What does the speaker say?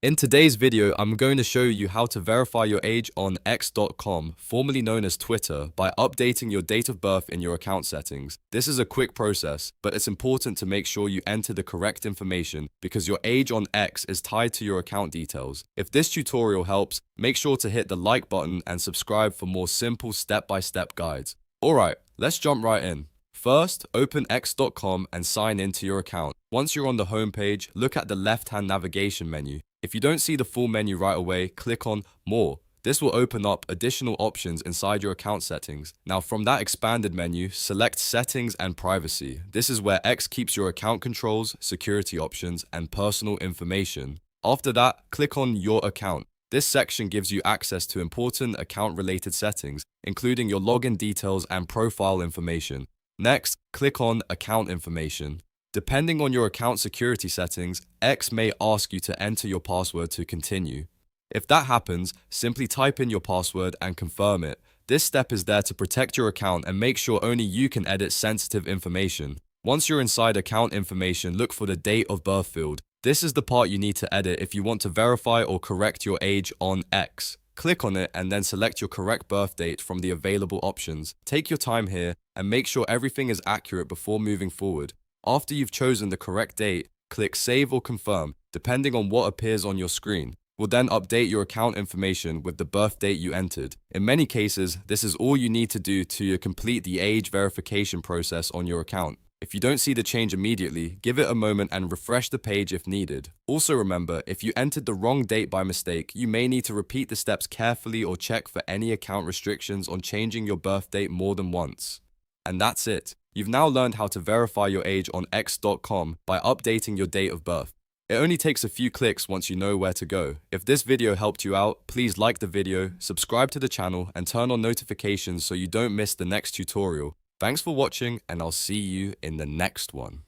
In today's video, I'm going to show you how to verify your age on X.com, formerly known as Twitter, by updating your date of birth in your account settings. This is a quick process, but it's important to make sure you enter the correct information because your age on X is tied to your account details. If this tutorial helps, make sure to hit the like button and subscribe for more simple step-by-step guides. Alright, let's jump right in. First, open X.com and sign into your account. Once you're on the home page, look at the left-hand navigation menu. If you don't see the full menu right away, click on More. This will open up additional options inside your account settings. Now from that expanded menu, select Settings and Privacy. This is where X keeps your account controls, security options, and personal information. After that, click on Your Account. This section gives you access to important account-related settings, including your login details and profile information. Next, click on Account Information. Depending on your account security settings, X may ask you to enter your password to continue. If that happens, simply type in your password and confirm it. This step is there to protect your account and make sure only you can edit sensitive information. Once you're inside account information, look for the date of birth field. This is the part you need to edit if you want to verify or correct your age on X. Click on it and then select your correct birth date from the available options. Take your time here and make sure everything is accurate before moving forward. After you've chosen the correct date, click Save or Confirm, depending on what appears on your screen. We'll then update your account information with the birth date you entered. In many cases, this is all you need to do to complete the age verification process on your account. If you don't see the change immediately, give it a moment and refresh the page if needed. Also remember, if you entered the wrong date by mistake, you may need to repeat the steps carefully or check for any account restrictions on changing your birth date more than once. And that's it. You've now learned how to verify your age on X.com by updating your date of birth. It only takes a few clicks once you know where to go. If this video helped you out, please like the video, subscribe to the channel, and turn on notifications so you don't miss the next tutorial. Thanks for watching, and I'll see you in the next one.